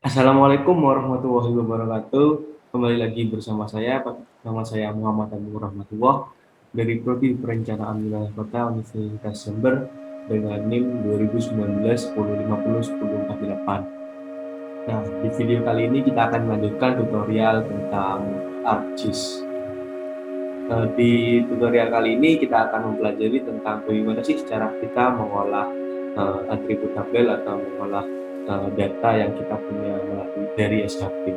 Assalamualaikum warahmatullahi wabarakatuh. Kembali lagi bersama saya, nama saya Muhammad Abdul Rahmatullah dari Prodi Perencanaan Wilayah Kota Universitas Jember dengan NIM 2019 1050 1048. Nah, di video kali ini kita akan melanjutkan tutorial tentang ArcGIS. Di tutorial kali ini kita akan mempelajari tentang bagaimana sih cara kita mengolah atribut tabel atau mengolah data yang kita punya melalui dari SHP.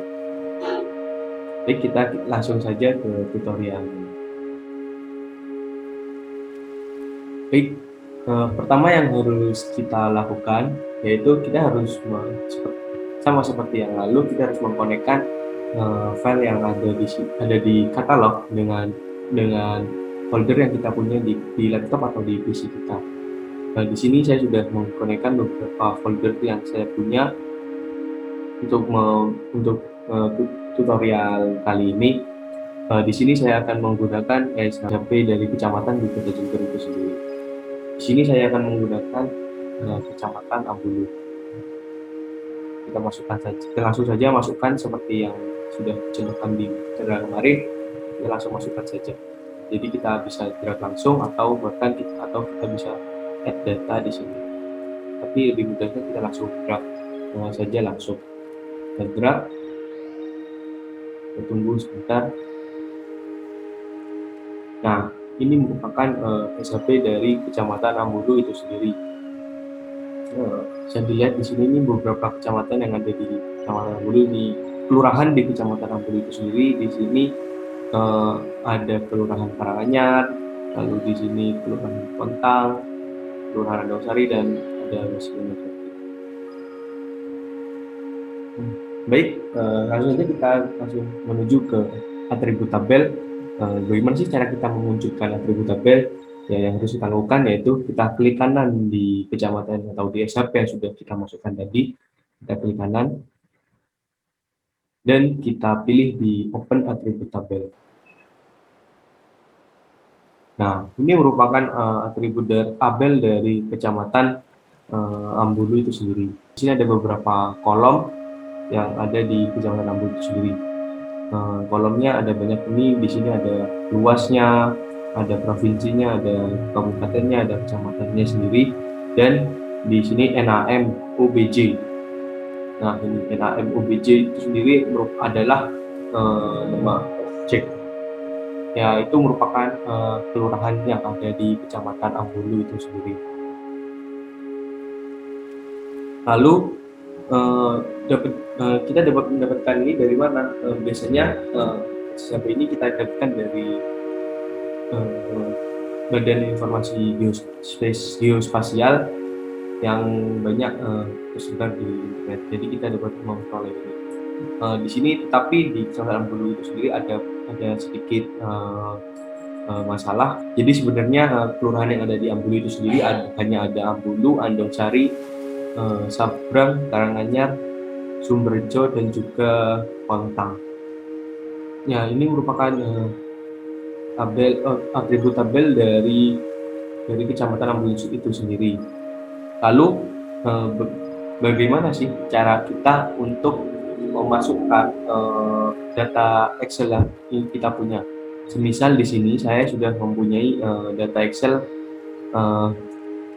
Baik, kita langsung saja ke tutorial ini. Baik, pertama yang harus kita lakukan yaitu kita harus sama seperti yang lalu, kita harus mengkonekkan file yang ada di katalog dengan folder yang kita punya di laptop atau di PC kita. Nah, di sini saya sudah mengkonekkan beberapa folder yang saya punya untuk tutorial kali ini. Di sini saya akan menggunakan SHP dari kecamatan di Kota Jember itu sendiri. Di sini saya akan menggunakan kecamatan Ambulu. Kita langsung saja masukkan seperti yang sudah dicontohkan di tutorial kemarin. Kita langsung masukkan saja. Jadi kita bisa drag langsung atau kita bisa add data di sini. Tapi lebih mudahnya kita langsung drag saja langsung. Kita drag. Kita tunggu sebentar. Nah, ini merupakan SHP dari Kecamatan Ambulu itu sendiri. Bisa dilihat di sini ini beberapa kecamatan yang ada di Kecamatan Ambulu, di kelurahan di Kecamatan Ambulu itu sendiri. Di sini ada Kelurahan Karanganyar, lalu di sini Kelurahan Kontang, Kelurahan Dawsari, dan ada masih banyak lagi. Baik, langsung saja kita langsung menuju ke atribut tabel. Bagaimana sih cara kita memunculkan atribut tabel? Ya, yang harus kita lakukan yaitu kita klik kanan di kecamatan atau di SHP yang sudah kita masukkan tadi. Kita klik kanan dan kita pilih di Open Atribut Tabel. Nah, ini merupakan atribut tabel dari kecamatan Ambulu itu sendiri. Di sini ada beberapa kolom yang ada di kecamatan Ambulu itu sendiri. Kolomnya ada banyak, ini di sini ada luasnya, ada provinsinya, ada kabupatennya, ada kecamatannya sendiri, dan di sini NAM OBJ. Nah, ini NAM OBJ itu sendiri adalah nama objek. Ya, itu merupakan kelurahan yang ada di Kecamatan Ambulu itu sendiri. Lalu kita dapat mendapatkan ini dari mana? Biasanya sampai ini kita dapatkan dari Badan Informasi Geospasial yang banyak tersebar di internet. Jadi kita dapat memperoleh ini. Di sini, tapi di Kecamatan Ambulu itu sendiri ada sedikit masalah. Jadi sebenarnya kelurahan yang ada di Ambulu itu sendiri hanya ada Ambulu, Andongsari, Sabrang, Karanganyar, Sumberjo, dan juga Kontang. Ya, ini merupakan atribut tabel dari Kecamatan Ambulu itu sendiri. Lalu bagaimana sih cara kita untuk memasukkan data Excel yang kita punya? Semisal di sini saya sudah mempunyai data Excel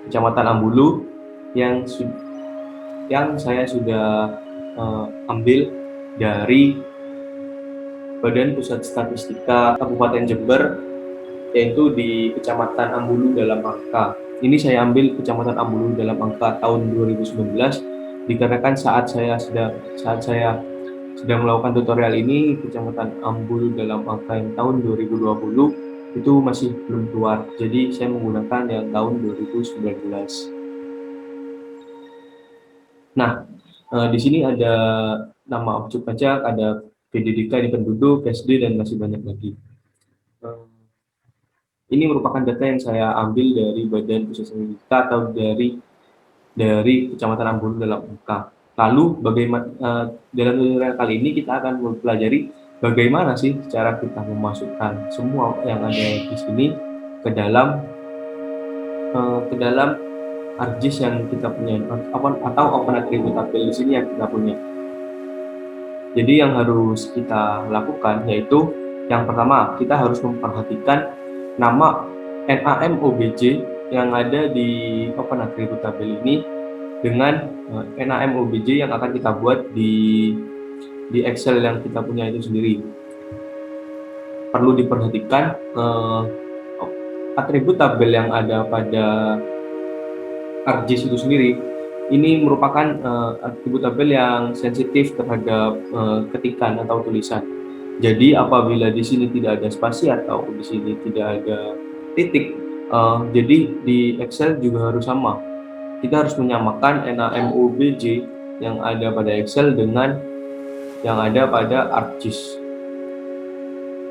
Kecamatan Ambulu yang saya sudah ambil dari Badan Pusat Statistika Kabupaten Jember, yaitu di Kecamatan Ambulu dalam angka. Ini saya ambil Kecamatan Ambulu dalam angka tahun 2019 dikarenakan saat saya sedang melakukan tutorial ini, Kecamatan Ambulu dalam angka yang tahun 2020 itu masih belum keluar. Jadi saya menggunakan yang tahun 2019. Nah, di sini ada nama objek pajak, ada PDDK di penduduk, SD, dan masih banyak lagi. Ini merupakan data yang saya ambil dari Badan Pusat Statistika atau dari Kecamatan Ambulu dalam angka. Lalu bagaimana dalam tutorial kali ini kita akan mempelajari bagaimana sih cara kita memasukkan semua yang ada di sini ke dalam ArcGIS yang kita punya, atau Open Attribute Tabel di sini yang kita punya. Jadi yang harus kita lakukan yaitu yang pertama, kita harus memperhatikan nama NAMOBJ yang ada di Open Attribute Table ini dengan NAMOBJ yang akan kita buat di Excel yang kita punya itu sendiri. Perlu diperhatikan atribut tabel yang ada pada ArcGIS itu sendiri ini merupakan atribut tabel yang sensitif terhadap ketikan atau tulisan. Jadi apabila di sini tidak ada spasi atau di sini tidak ada titik, jadi di Excel juga harus sama. Kita harus menyamakan NAMOBJ yang ada pada Excel dengan yang ada pada ArcGIS.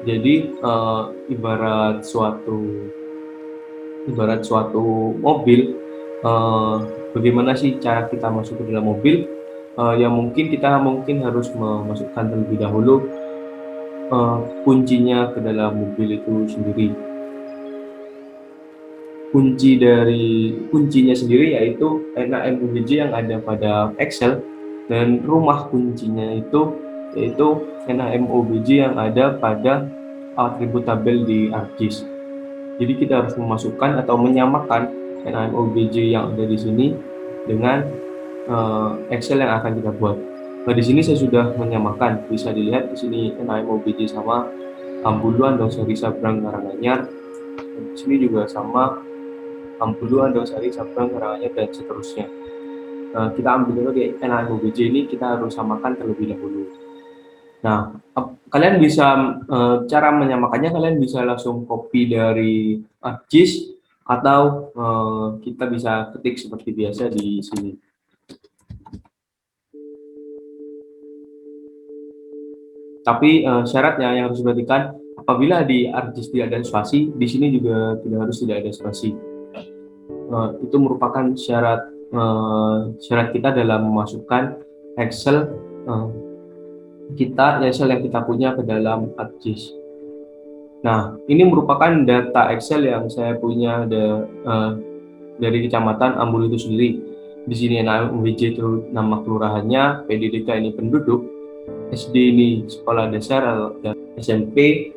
Jadi ibarat suatu mobil, bagaimana sih cara kita masuk ke dalam mobil? Yang kita harus memasukkan terlebih dahulu kuncinya ke dalam mobil itu sendiri. Kuncinya sendiri yaitu NAMOBJ yang ada pada Excel, dan rumah kuncinya yaitu NAMOBJ yang ada pada atribut tabel di ArcGIS. Jadi kita harus memasukkan atau menyamakan NAMOBJ yang ada di sini dengan Excel yang akan kita buat. Nah, di sini saya sudah menyamakan. Bisa dilihat di sini NAMOBJ sama Ambuluan Dosari Sabrang Karanganyar. Di sini juga sama Ambuluan Dosari Sabrang Karanganyar dan seterusnya. Kita ambil dulu di NAMOBJ ini, kita harus samakan terlebih dahulu. Nah, kalian bisa cara menyamakannya, kalian bisa langsung copy dari ArcGIS atau kita bisa ketik seperti biasa di sini. Tapi syaratnya yang harus diperhatikan, apabila di ArcGIS tidak ada spasi, di sini juga tidak ada spasi. Itu merupakan syarat kita dalam memasukkan Excel yang kita punya ke dalam ArcGIS. Nah, ini merupakan data Excel yang saya punya dari Kecamatan Ambulu itu sendiri. Di sini NAMOBJ itu nama kelurahannya, PDDK ini penduduk, SD ini sekolah dasar, dan SMP,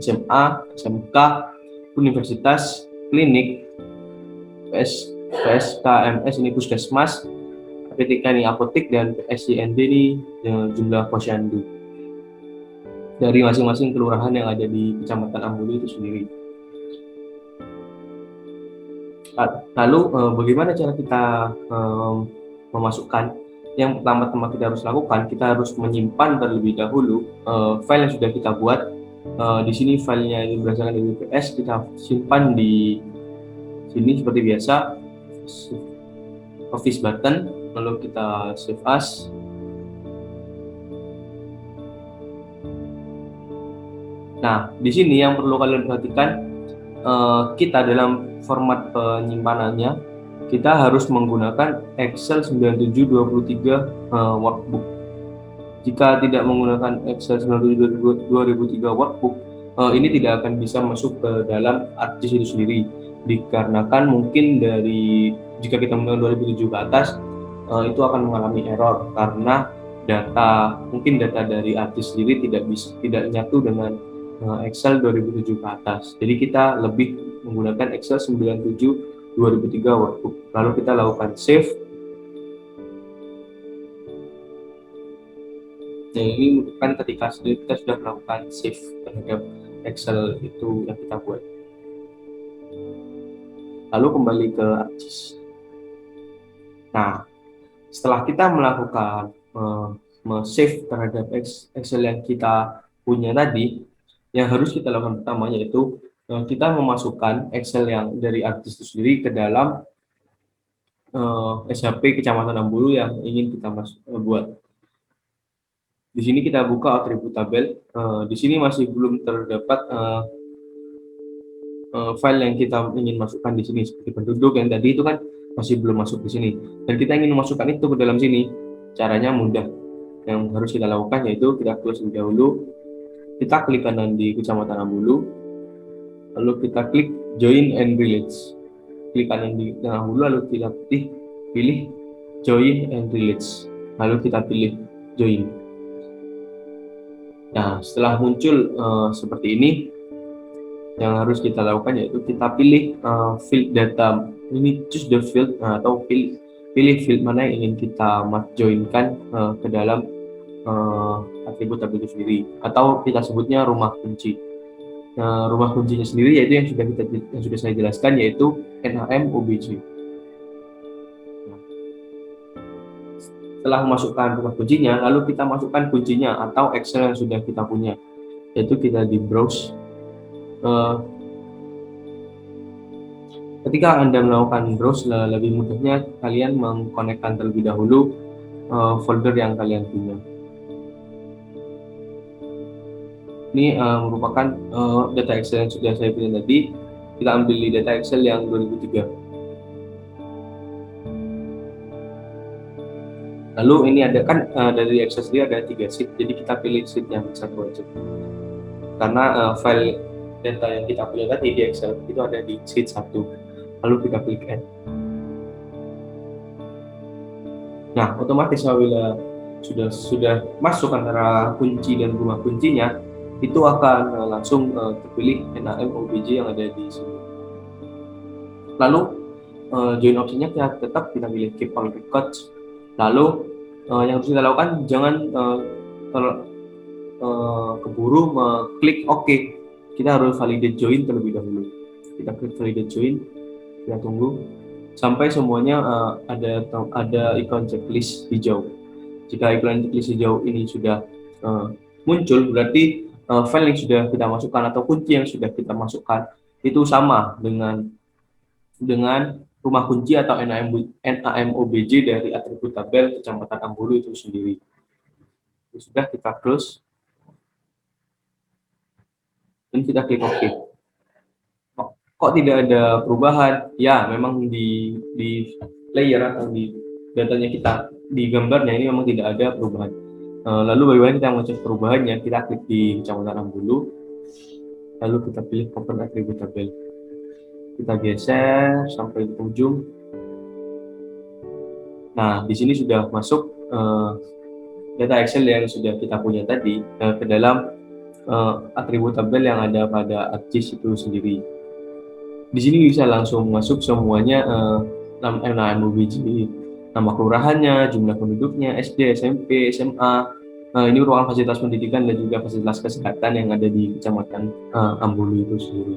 SMA, SMK, universitas, klinik, PSKMS ini puskesmas, PTK ini apotek, dan PSYND ini jumlah posyandu dari masing-masing kelurahan yang ada di Kecamatan Ambulu itu sendiri. Lalu bagaimana cara kita memasukkan? Yang pertama-tama kita harus lakukan, kita harus menyimpan terlebih dahulu file yang sudah kita buat. Di sini filenya ini berdasarkan dari WPS, kita simpan di sini seperti biasa, office button, lalu kita save as. Nah, di sini yang perlu kalian perhatikan, kita dalam format penyimpanannya kita harus menggunakan Excel 9723 workbook. Jika tidak menggunakan Excel 9723 workbook, ini tidak akan bisa masuk ke dalam ArcGIS itu sendiri, dikarenakan mungkin jika kita menggunakan 2007 ke atas, itu akan mengalami error karena data dari ArcGIS sendiri tidak nyatu dengan Excel 2007 ke atas. Jadi kita lebih menggunakan Excel 97 2003 workbook. Lalu kita lakukan save. Nah, ini merupakan ketika kita sudah melakukan save terhadap Excel itu yang kita buat. Lalu kembali ke ArcGIS. Nah, setelah kita melakukan save terhadap Excel yang kita punya tadi, yang harus kita lakukan pertama yaitu kita memasukkan Excel yang dari ArcGIS itu sendiri ke dalam SHP Kecamatan Ambulu yang ingin kita buat. Di sini kita buka atribut tabel. Di sini masih belum terdapat file yang kita ingin masukkan di sini, seperti penduduk yang tadi itu kan masih belum masuk di sini. Dan kita ingin memasukkan itu ke dalam sini. Caranya mudah. Yang harus kita lakukan yaitu kita close terlebih dahulu. Kita klik kanan di Kecamatan Ambulu, lalu kita klik Join and Relates. Klik kanan di tengah Ambulu, lalu kita pilih Join and Relates. Lalu kita pilih Join. Nah, setelah muncul seperti ini, yang harus kita lakukan yaitu kita pilih field data. Ini choose the field atau pilih field mana yang ingin kita joinkan ke dalam atribut tabel itu sendiri, atau kita sebutnya rumah kunci. Nah, rumah kuncinya sendiri yaitu yang sudah saya jelaskan, yaitu NAM OBJ. Setelah memasukkan rumah kuncinya, lalu kita masukkan kuncinya atau Excel yang sudah kita punya, yaitu kita di browse. Ketika Anda melakukan browse, lebih mudahnya kalian mengkonekkan terlebih dahulu folder yang kalian punya. Ini merupakan data Excel yang sudah saya punya tadi. Kita ambil di data Excel yang 2003. Lalu ini ada kan dari Excel sendiri ada 3 sheet, jadi kita pilih sheet yang satu aja. Karena file data yang kita punya tadi di Excel itu ada di sheet 1. Lalu kita klik Add. Nah, otomatis apabila sudah masuk antara kunci dan rumah kuncinya, itu akan langsung terpilih NAM OBJ yang ada di sini. Lalu join optionnya kita pilih keep all records. Lalu yang harus kita lakukan, jangan keburu klik OK. Kita harus validate join terlebih dahulu. Kita klik validate join, kita tunggu sampai semuanya ada ikon checklist hijau. Jika ikon checklist hijau ini sudah muncul, berarti file yang sudah kita masukkan atau kunci yang sudah kita masukkan itu sama dengan rumah kunci atau NAM OBJ dari atribut tabel Kecamatan Ambulu itu sendiri. Sudah, kita close dan kita klik OK. Kok tidak ada perubahan? Ya, memang di layer atau di datanya kita, di gambarnya ini memang tidak ada perubahan. Lalu bagaimana kita mengecek perubahannya? Kita klik di Kecamatan Ambulu, lalu kita pilih Open Atribut Tabel. Kita geser sampai ke ujung. Nah, di sini sudah masuk data Excel yang sudah kita punya tadi ke dalam atribut tabel yang ada pada ArcGIS itu sendiri. Di sini bisa langsung masuk semuanya, NAM OBJ, nama kelurahannya, jumlah penduduknya, SD, SMP, SMA. Ini merupakan fasilitas pendidikan dan juga fasilitas kesehatan yang ada di Kecamatan Ambulu itu sendiri.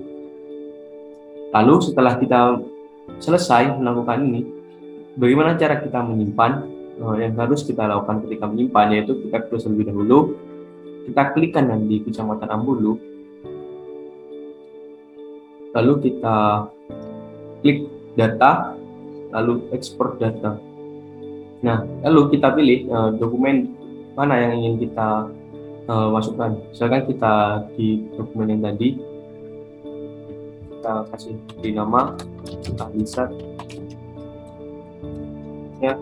Lalu setelah kita selesai melakukan ini, bagaimana cara kita menyimpan? Yang harus kita lakukan ketika menyimpan yaitu kita close terlebih dahulu, kita klik kanan di Kecamatan Ambulu, lalu kita klik data, lalu export data. Nah, lalu kita pilih dokumen mana yang ingin kita masukkan. Misalkan kita di dokumen yang tadi, kita kasih di nama, kita bisa ya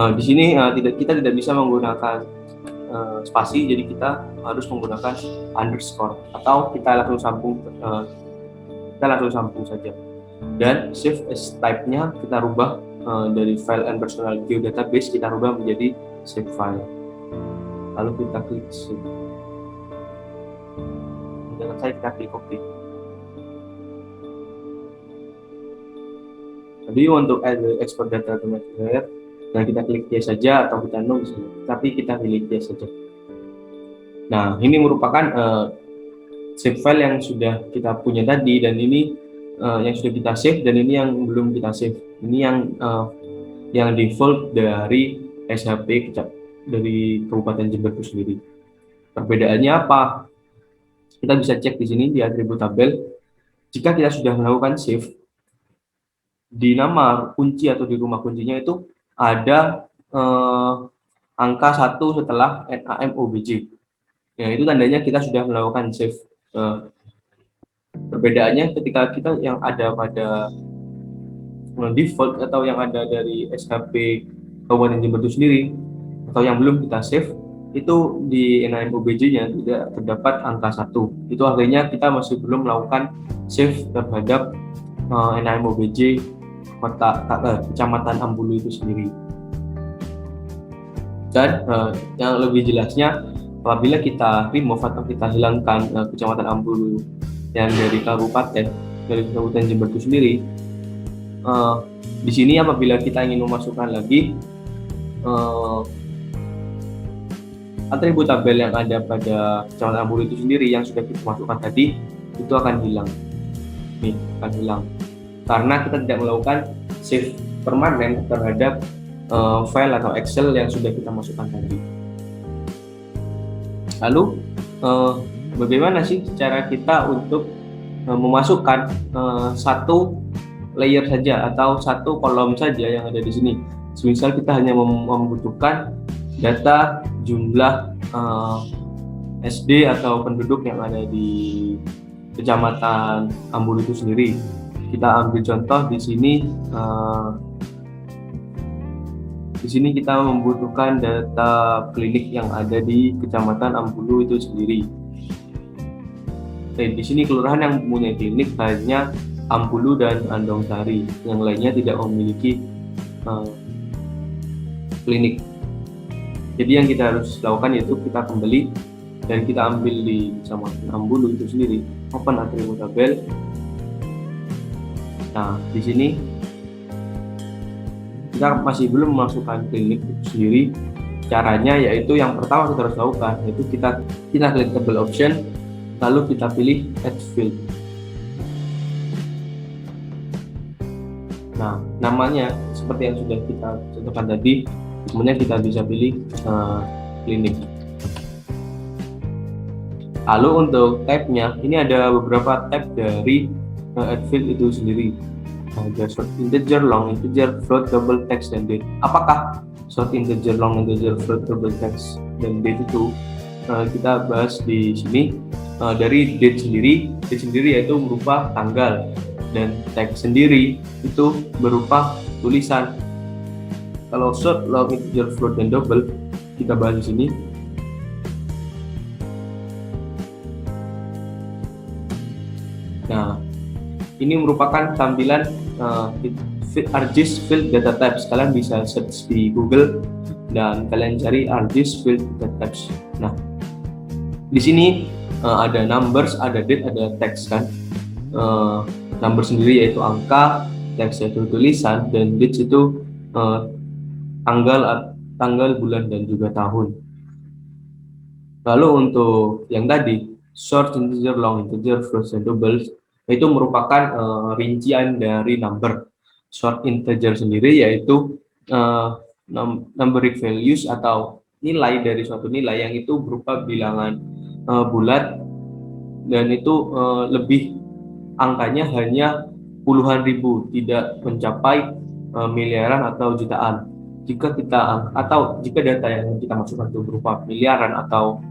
di sini kita tidak bisa menggunakan spasi, jadi kita harus menggunakan underscore atau kita langsung sambung saja. Dan save as type-nya kita rubah dari file and personal geodatabase, kita rubah menjadi save file. Lalu kita klik save. Dengan saya kita klik OK. Jadi untuk export data to layer, nah kita klik yes saja atau kita no bisa, tapi kita pilih yes saja. Nah, ini merupakan save file yang sudah kita punya tadi, dan ini yang sudah kita save, dan ini yang belum kita save. Ini yang default dari SHP dari Kabupaten Jember itu sendiri. Perbedaannya apa? Kita bisa cek di sini di atribut tabel. Jika kita sudah melakukan save, di nama kunci atau di rumah kuncinya itu ada angka 1 setelah NAM OBJ. Ya, itu tandanya kita sudah melakukan save. Perbedaannya ketika kita yang ada pada default atau yang ada dari SHP Kabupaten Jember itu sendiri, atau yang belum kita save, itu di NAM OBJ-nya tidak terdapat angka 1. Itu artinya kita masih belum melakukan save terhadap NAM OBJ Kecamatan Ambulu itu sendiri. Dan yang lebih jelasnya, apabila kita remove atau kita hilangkan Kecamatan Ambulu yang dari kabupaten Jember itu sendiri, di sini apabila kita ingin memasukkan lagi atribut tabel yang ada pada Kecamatan Ambulu itu sendiri yang sudah kita masukkan tadi, itu akan hilang. Nih, akan hilang karena kita tidak melakukan save permanen terhadap file atau Excel yang sudah kita masukkan tadi. Lalu bagaimana sih cara kita untuk memasukkan satu layer saja atau satu kolom saja yang ada di sini? Misal kita hanya membutuhkan data jumlah SD atau penduduk yang ada di Kecamatan Ambulu itu sendiri. Kita ambil contoh di sini. Di sini kita membutuhkan data klinik yang ada di Kecamatan Ambulu itu sendiri. Di sini kelurahan yang mempunyai klinik hanya Ambulu dan Andong Sari, yang lainnya tidak memiliki klinik. Jadi yang kita harus lakukan yaitu kita kembali dan kita ambil di Kecamatan Ambulu itu sendiri, open atribut tabel. Nah, di sini kita masih belum memasukkan klinik itu sendiri. Caranya yaitu yang pertama kita harus lakukan yaitu kita klik tabel option, lalu kita pilih add field. Nah, namanya seperti yang sudah kita contohkan tadi, kemudian kita bisa pilih klinik. Lalu untuk tab-nya, ini ada beberapa tab dari add field itu sendiri. Ada short integer, long integer, float, double text, dan date. Apakah short integer, long integer, float, double text, dan date itu? Kita bahas di sini. Dari date sendiri yaitu berupa tanggal, dan text sendiri itu berupa tulisan. Kalau short, long integer, float, dan double kita bahas di sini. Nah, ini merupakan tampilan ArcGIS Field Data Types. Kalian bisa search di Google dan kalian cari ArcGIS Field Data Types. Nah, di sini ada numbers, ada date, ada text kan. Number sendiri yaitu angka, text yaitu tulisan, dan dates itu tanggal, bulan, dan juga tahun. Lalu untuk yang tadi short integer, long integer, float, dan double itu merupakan rincian dari number. Short integer sendiri yaitu numeric values atau nilai dari suatu nilai yang itu berupa bilangan bulat, dan itu lebih angkanya hanya puluhan ribu, tidak mencapai miliaran atau jutaan. Jika data yang kita masukkan itu berupa miliaran atau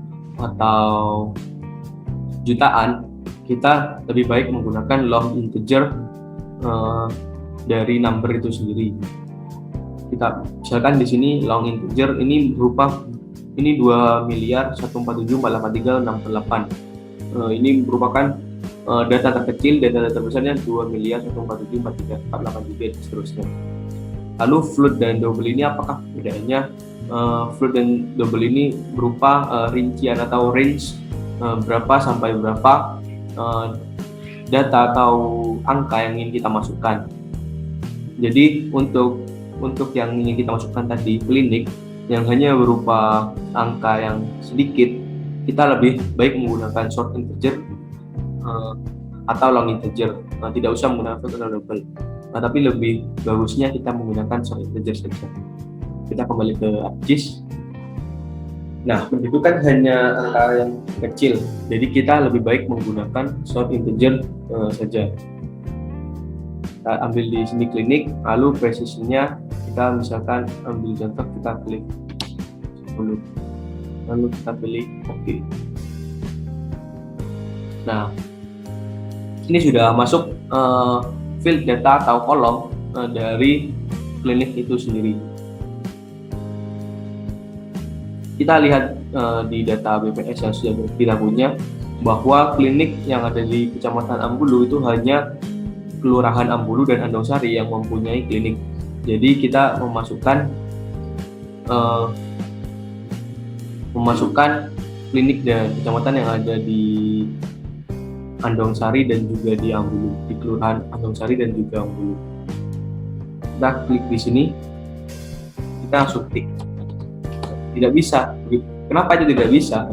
jutaan, kita lebih baik menggunakan long integer dari number itu sendiri. Kita misalkan di sini long integer ini berupa 2.147.483.648. Ini merupakan data terkecil, data terbesarnya 2.147.483.48 juga seterusnya. Lalu float dan double ini apakah bedanya? Float dan double ini berupa rincian atau range berapa sampai berapa data atau angka yang ingin kita masukkan. Jadi untuk yang ingin kita masukkan tadi, klinik yang hanya berupa angka yang sedikit, kita lebih baik menggunakan short integer atau long integer. Tidak usah menggunakan float atau double. Tapi lebih bagusnya kita menggunakan short integer saja. Kita kembali ke ArcGIS. Nah, itu kan hanya angka yang kecil, jadi kita lebih baik menggunakan short integer saja. Kita ambil di sini klinik, lalu precision-nya kita misalkan ambil contoh, kita klik dulu, lalu kita pilih OK. Nah, ini sudah masuk field data atau kolom dari klinik itu sendiri. Kita lihat di data BPS yang sudah kita punya bahwa klinik yang ada di Kecamatan Ambulu itu hanya Kelurahan Ambulu dan Andong Sari yang mempunyai klinik. Jadi kita memasukkan memasukkan klinik dan kecamatan yang ada di Andongsari dan juga di Ambulu, di Kelurahan Andongsari dan juga Ambulu. Kita klik di sini, kita langsung tik. Tidak bisa. Kenapa itu tidak bisa?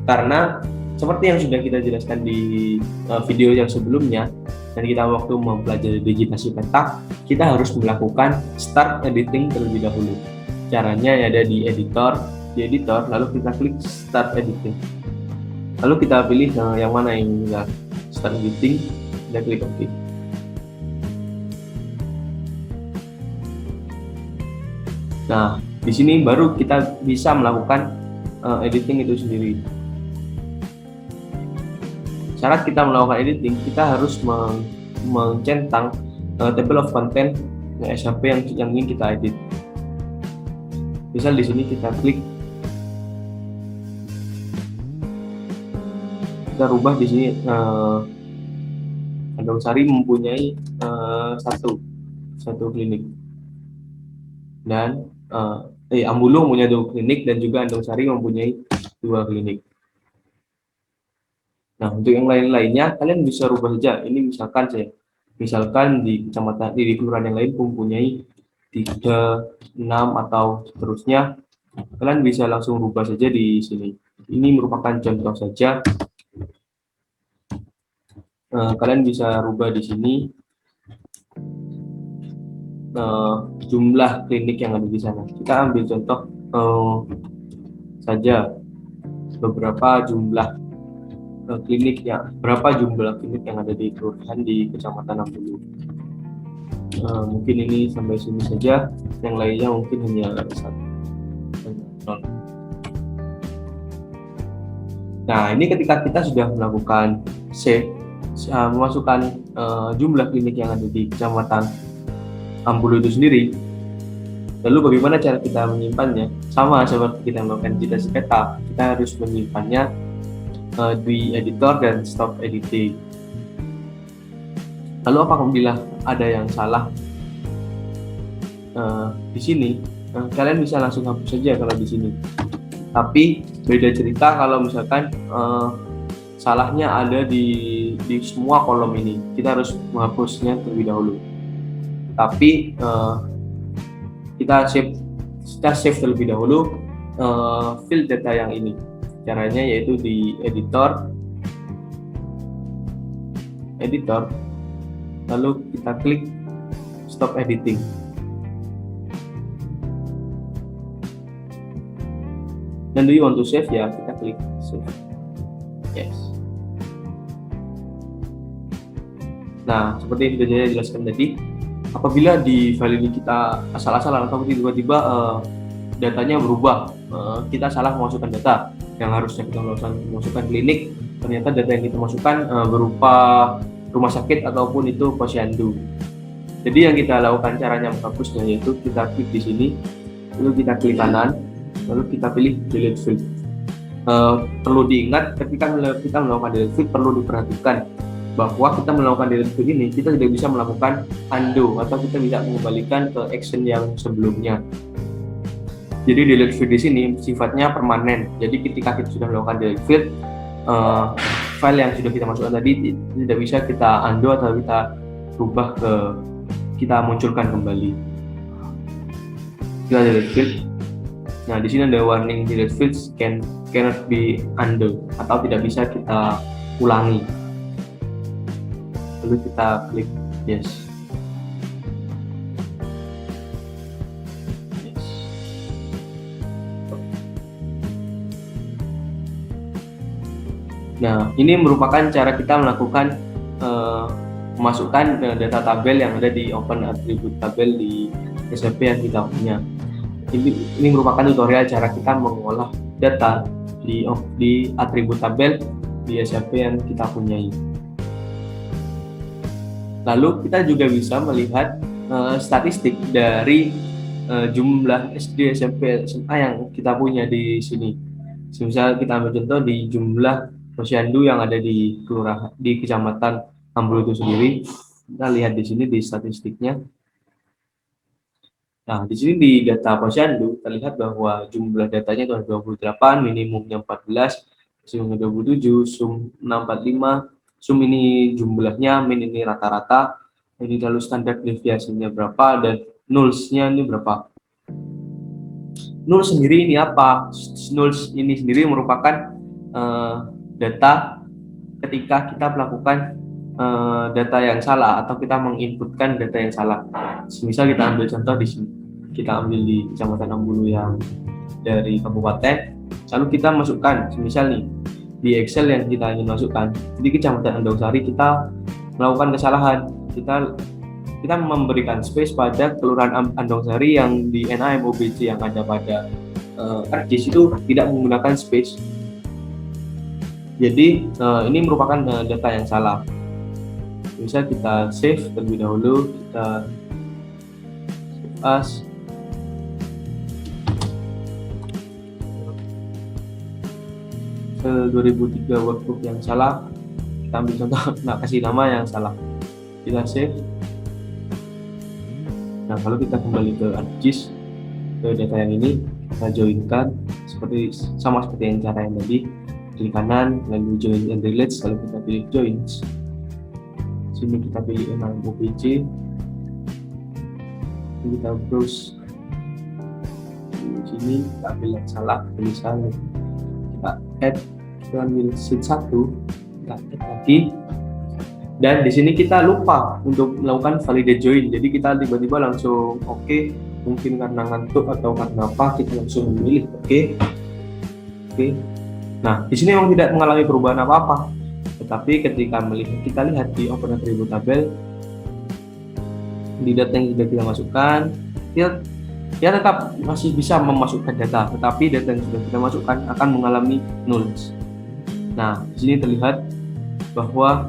Karena seperti yang sudah kita jelaskan di video yang sebelumnya, dan kita waktu mempelajari digitasi peta, kita harus melakukan start editing terlebih dahulu. Caranya ada di editor, lalu kita klik start editing. Lalu kita pilih yang mana yang kita start editing, dan klik OK. Nah, di sini baru kita bisa melakukan editing itu sendiri. Syarat kita melakukan editing, kita harus mencentang table of content SHP yang ingin kita edit. Misal di sini kita klik, kita rubah di sini Andongsari mempunyai satu klinik, dan Ambulu mempunyai 2 klinik, dan juga Andongsari mempunyai 2 klinik. Nah, untuk yang lain-lainnya kalian bisa rubah saja. Ini misalkan di kecamatan di kelurahan yang lain mempunyai 3, 6 atau seterusnya. Kalian bisa langsung rubah saja di sini. Ini merupakan contoh saja. Kalian bisa rubah di sini jumlah klinik yang ada di sana. Kita ambil contoh saja beberapa jumlah berapa jumlah klinik yang ada di kelurahan di Kecamatan Ambulu. Mungkin ini sampai sini saja, yang lainnya mungkin hanya 1. Nah, ini ketika kita sudah melakukan save, memasukkan jumlah klinik yang ada di Kecamatan Ambulu itu sendiri, lalu bagaimana cara kita menyimpannya? Sama seperti kita melakukan digitasi peta, kita harus menyimpannya di editor dan stop editing. Lalu apabila ada yang salah di sini, kalian bisa langsung hapus saja kalau di sini. Tapi beda cerita kalau misalkan salahnya ada di semua kolom ini, kita harus menghapusnya terlebih dahulu. Tapi kita save terlebih dahulu field data yang ini. Caranya yaitu di editor, lalu kita klik stop editing. Dan do you want to save? Ya, kita klik save. Yes. Nah, seperti yang sudah saya jelaskan tadi, apabila di file ini kita asal-asalan atau tiba-tiba datanya berubah, kita salah memasukkan data yang harusnya kita masukkan klinik, ternyata data yang kita masukkan berupa rumah sakit ataupun itu posyandu. Jadi yang kita lakukan caranya menghapusnya yaitu kita klik di sini, lalu kita klik kanan, lalu kita pilih delete field. Perlu diingat ketika kita melakukan delete field, perlu diperhatikan bahwa kita melakukan delete field ini kita tidak bisa melakukan undo atau kita bisa mengembalikan ke action yang sebelumnya. Jadi delete field di sini sifatnya permanen. Jadi ketika kita sudah melakukan delete field, file yang sudah kita masukkan tadi tidak bisa kita undo atau kita rubah kita munculkan kembali. Kita delete field. Nah, di sini ada warning delete fields cannot be undo atau tidak bisa kita ulangi. Lalu kita klik yes. Nah, ini merupakan cara kita melakukan memasukkan data tabel yang ada di open attribute tabel di SAP yang kita punya. Ini merupakan tutorial cara kita mengolah data di atribut tabel di SAP yang kita punyai. Lalu kita juga bisa melihat statistik dari jumlah SD, SMP, SMA yang kita punya di sini. Misal kita ambil contoh di jumlah posyandu yang ada di Kecamatan Ambulu itu sendiri. Kita lihat di sini di statistiknya. Nah, di sini di data posyandu terlihat bahwa jumlah datanya itu ada 28, minimumnya 14, maksimumnya 27, sum 645, sum ini jumlahnya, min ini rata-rata, ini lalu standar deviasinya berapa, dan nulsnya ini berapa. Null sendiri ini apa? Null ini sendiri merupakan data ketika kita melakukan data yang salah atau kita menginputkan data yang salah. Misal kita ambil contoh di sini, kita ambil di Kecamatan Ambulu yang dari kabupaten, lalu kita masukkan, misal nih di Excel yang kita ingin masukkan di Kecamatan Andongsari, kita melakukan kesalahan, kita memberikan space pada Kelurahan Andongsari yang di NAMOBC yang ada pada ArcGIS itu tidak menggunakan space. Jadi ini merupakan data yang salah. Bisa kita save terlebih dahulu, kita save as. Ke 2003 workbook yang salah, kita ambil contoh, nggak kasih nama yang salah, kita save. Nah, kalau kita kembali ke ArcGIS, ke data yang ini, kita joinkan sama seperti yang cara yang tadi, klik kanan, lalu join and relates, lalu kita pilih joins. Sini kita pilih NAMOBC, kita browse di sini, kita ambil yang salah, misalnya kita add, kita ambil sheet 1, kita add lagi, dan di sini kita lupa untuk melakukan validate join, jadi kita tiba-tiba langsung oke, mungkin karena ngantuk atau karena apa, kita langsung memilih oke. Nah, di sini memang tidak mengalami perubahan apa-apa, tetapi ketika kita lihat di open attribute tabel, di data yang sudah kita masukkan, dia tetap masih bisa memasukkan data, tetapi data yang sudah kita masukkan akan mengalami nulls. Nah, di sini terlihat bahwa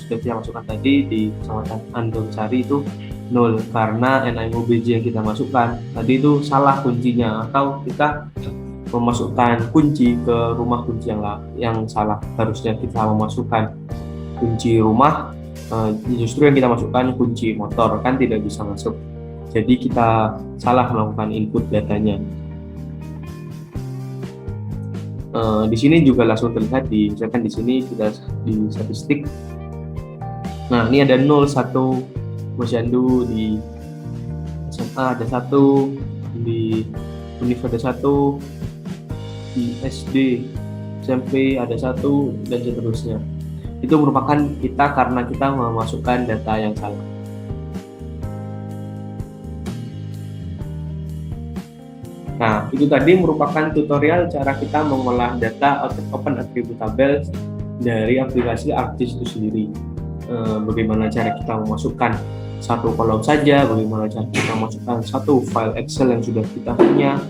sudah kita masukkan tadi di Kecamatan Andongsari itu nol karena NAMOBC yang kita masukkan tadi itu salah kuncinya, atau kita memasukkan kunci ke rumah kunci yang salah. Harusnya kita memasukkan kunci rumah, justru yang kita masukkan kunci motor, kan tidak bisa masuk. Jadi kita salah melakukan input datanya. Di sini juga langsung terlihat misalkan di sini kita di statistik. Nah, ini ada 0, 1 posyandu, di SMA ada 1, di Univ ada 1, di SD, SMP ada 1, dan seterusnya. Itu merupakan kita karena kita memasukkan data yang salah. Nah, itu tadi merupakan tutorial cara kita mengolah data open attribute tabel dari aplikasi ArcGIS itu sendiri. Bagaimana cara kita memasukkan satu kolom saja, bagaimana cara kita memasukkan satu file Excel yang sudah kita punya.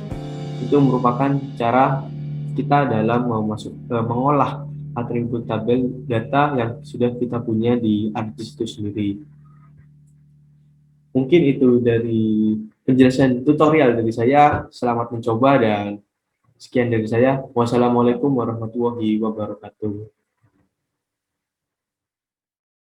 Itu merupakan cara kita dalam mengolah atribut tabel data yang sudah kita punya di ArcGIS itu sendiri. Mungkin itu dari penjelasan tutorial dari saya. Selamat mencoba dan sekian dari saya. Wassalamualaikum warahmatullahi wabarakatuh.